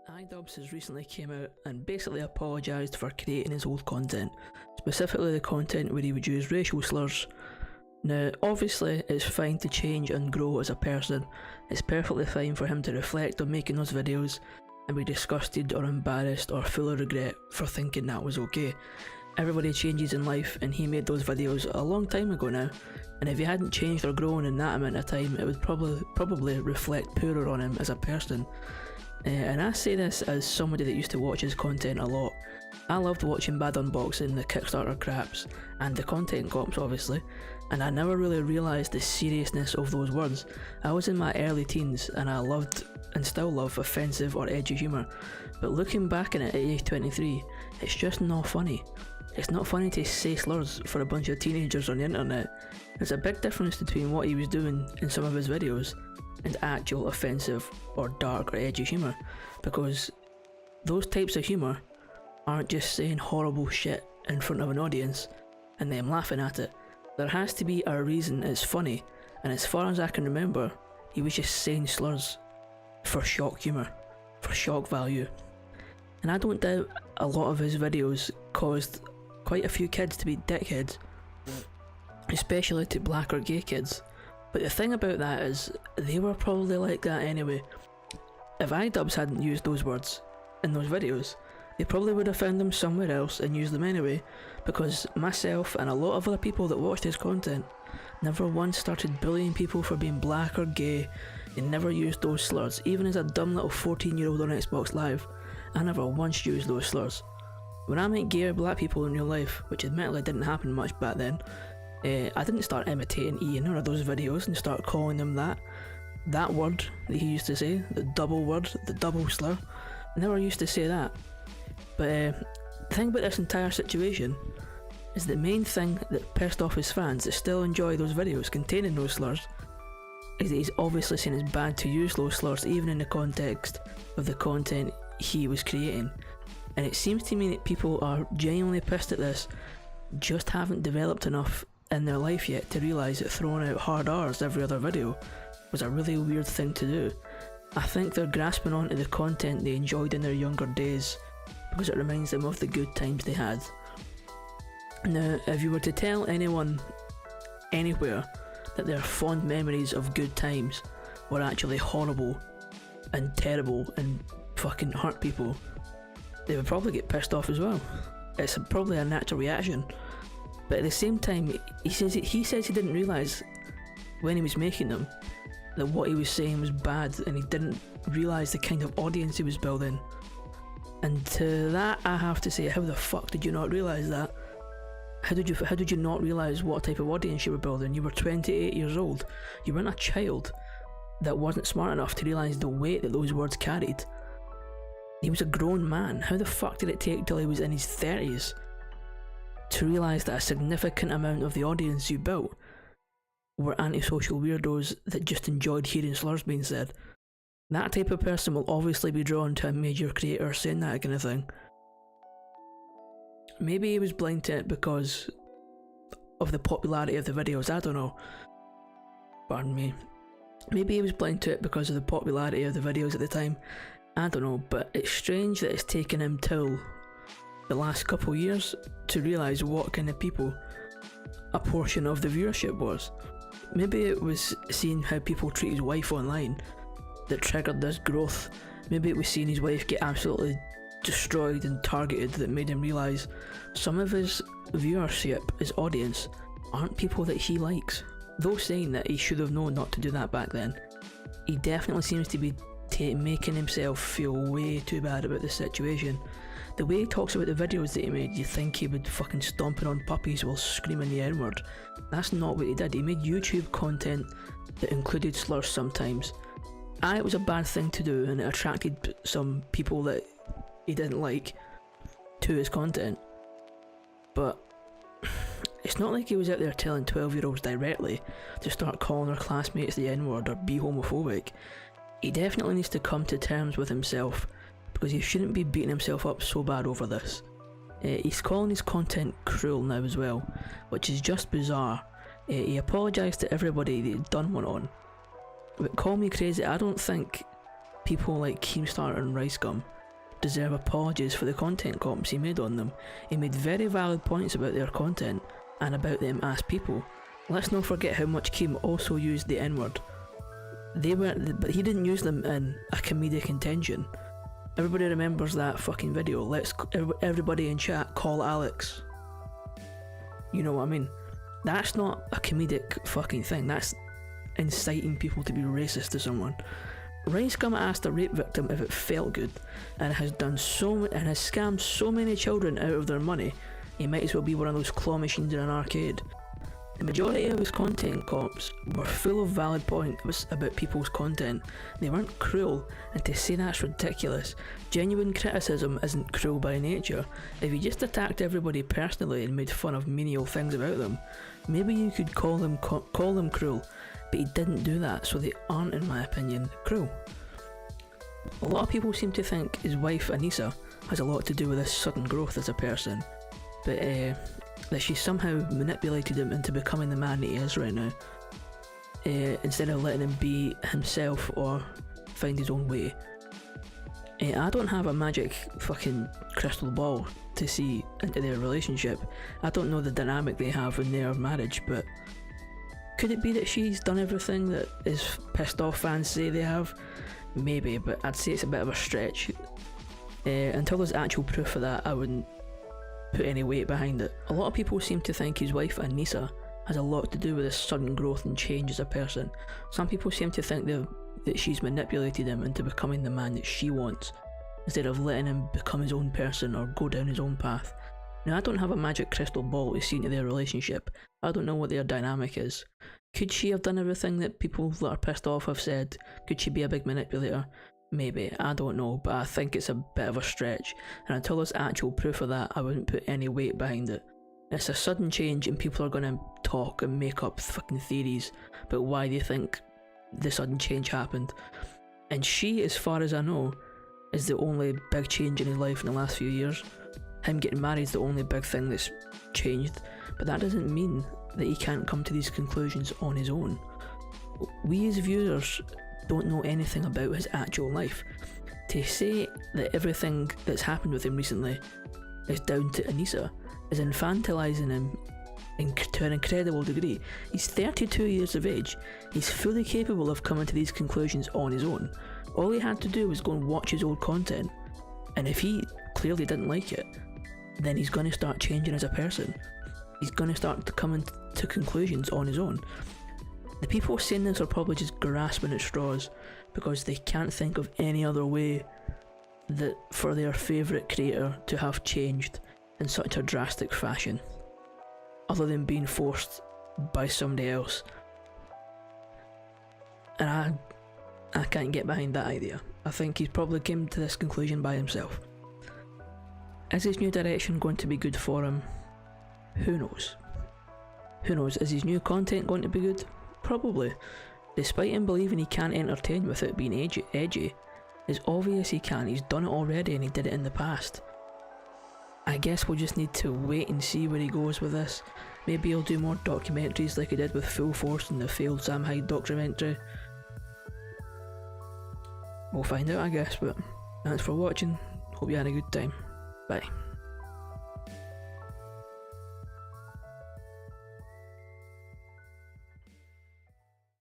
iDubbbz has recently came out and basically apologised for creating his old content, specifically the content where he would use racial slurs. Now, obviously, it's fine to change and grow as a person. It's perfectly fine for him to reflect on making those videos and be disgusted or embarrassed or full of regret for thinking that was okay. Everybody changes in life, and he made those videos a long time ago now, and if he hadn't changed or grown in that amount of time, it would probably reflect poorer on him as a person. And I say this as somebody that used to watch his content a lot. I loved watching bad unboxing, the Kickstarter craps, and the content cops obviously, and I never really realised the seriousness of those words. I was in my early teens and I loved and still love offensive or edgy humour, but looking back on it at age 23, it's just not funny. It's not funny to say slurs for a bunch of teenagers on the internet. There's a big difference between what he was doing in some of his videos and actual offensive or dark or edgy humour, because those types of humour aren't just saying horrible shit in front of an audience and them laughing at it. There has to be a reason it's funny, and as far as I can remember, he was just saying slurs for shock humour, for shock value. And I don't doubt a lot of his videos caused quite a few kids to be dickheads, especially to black or gay kids. But the thing about that is, they were probably like that anyway. If iDubbbz hadn't used those words in those videos, they probably would have found them somewhere else and used them anyway, because myself and a lot of other people that watched his content never once started bullying people for being black or gay, and never used those slurs. Even as a dumb little 14-year-old on Xbox Live, I never once used those slurs. When I met gay or black people in real life, which admittedly didn't happen much back then, I didn't start imitating Ian or those videos and start calling them that word that he used to say, the double word, the double slur. I never used to say that. But the thing about this entire situation is the main thing that pissed off his fans that still enjoy those videos containing those slurs is that he's obviously seen it's bad to use those slurs even in the context of the content he was creating. And it seems to me that people are genuinely pissed at this, just haven't developed enough in their life yet to realise that throwing out hard R's every other video was a really weird thing to do. I think they're grasping onto the content they enjoyed in their younger days because it reminds them of the good times they had. Now, if you were to tell anyone anywhere that their fond memories of good times were actually horrible and terrible and fucking hurt people, they would probably get pissed off as well. It's probably a natural reaction. But at the same time, he says he didn't realise when he was making them that what he was saying was bad, and he didn't realise the kind of audience he was building. And to that I have to say, how the fuck did you not realise that? How did you not realise what type of audience you were building? You were 28 years old. You weren't a child that wasn't smart enough to realise the weight that those words carried. He was a grown man. How the fuck did it take till he was in his 30s to realise that a significant amount of the audience you built were antisocial weirdos that just enjoyed hearing slurs being said? That type of person will obviously be drawn to a major creator saying that kind of thing. Maybe he was blind to it because of the popularity of the videos, I don't know. Pardon me. Maybe he was blind to it because of the popularity of the videos at the time, I don't know, but it's strange that it's taken him till the last couple of years to realise what kind of people a portion of the viewership was. Maybe it was seeing how people treat his wife online that triggered this growth. Maybe it was seeing his wife get absolutely destroyed and targeted that made him realise some of his viewership, his audience, aren't people that he likes. Though saying that he should have known not to do that back then, he definitely seems to be making himself feel way too bad about the situation. The way he talks about the videos that he made, you think he would fucking stomping on puppies while screaming the N-word. That's not what he did. He made YouTube content that included slurs sometimes. It was a bad thing to do, and it attracted some people that he didn't like to his content. But it's not like he was out there telling 12-year-olds directly to start calling their classmates the N-word or be homophobic. He definitely needs to come to terms with himself, because he shouldn't be beating himself up so bad over this. He's calling his content cruel now as well, which is just bizarre. He apologised to everybody that he'd done one on. But call me crazy, I don't think people like Keemstar and Rice Gum deserve apologies for the content comments he made on them. He made very valid points about their content and about them as people. Let's not forget how much Keem also used the N-word. But he didn't use them in a comedic intention. Everybody remembers that fucking video. Let's everybody in chat call Alex. You know what I mean? That's not a comedic fucking thing. That's inciting people to be racist to someone. Rice Gum asked a rape victim if it felt good, and has scammed so many children out of their money. He might as well be one of those claw machines in an arcade. The majority of his content comps were full of valid points about people's content. They weren't cruel, and to say that's ridiculous. Genuine criticism isn't cruel by nature. If he just attacked everybody personally and made fun of menial things about them, maybe you could call them cruel, but he didn't do that, so they aren't, in my opinion, cruel. A lot of people seem to think his wife Anissa has a lot to do with his sudden growth as a person, but that she somehow manipulated him into becoming the man he is right now, instead of letting him be himself or find his own way. I don't have a magic fucking crystal ball to see into their relationship. I don't know the dynamic they have in their marriage, but could it be that she's done everything that his pissed off fans say they have? Maybe, but I'd say it's a bit of a stretch. Until there's actual proof of that, I wouldn't put any weight behind it. A lot of people seem to think his wife Anissa has a lot to do with his sudden growth and change as a person. Some people seem to think that she's manipulated him into becoming the man that she wants, instead of letting him become his own person or go down his own path. Now, I don't have a magic crystal ball to see into their relationship. I don't know what their dynamic is. Could she have done everything that people that are pissed off have said? Could she be a big manipulator? Maybe, I don't know, but I think it's a bit of a stretch, and until there's actual proof of that, I wouldn't put any weight behind it. It's a sudden change and people are going to talk and make up fucking theories about why they think the sudden change happened. And she, as far as I know, is the only big change in his life in the last few years. Him getting married is the only big thing that's changed, but that doesn't mean that he can't come to these conclusions on his own. We as viewers don't know anything about his actual life. To say that everything that's happened with him recently is down to Anissa is infantilising him to an incredible degree. He's 32 years of age. He's fully capable of coming to these conclusions on his own. All he had to do was go and watch his old content, and if he clearly didn't like it, then he's going to start changing as a person. He's going to start to come to conclusions on his own. The people saying this are probably just grasping at straws because they can't think of any other way that for their favourite creator to have changed in such a drastic fashion, other than being forced by somebody else. And I can't get behind that idea. I think he's probably came to this conclusion by himself. Is his new direction going to be good for him? Who knows? Who knows? Is his new content going to be good? Probably. Despite him believing he can't entertain without being edgy, it's obvious he can. He's done it already and he did it in the past. I guess we'll just need to wait and see where he goes with this. Maybe he'll do more documentaries like he did with Full Force and the failed Sam Hyde documentary. We'll find out, I guess, but thanks for watching. Hope you had a good time. Bye.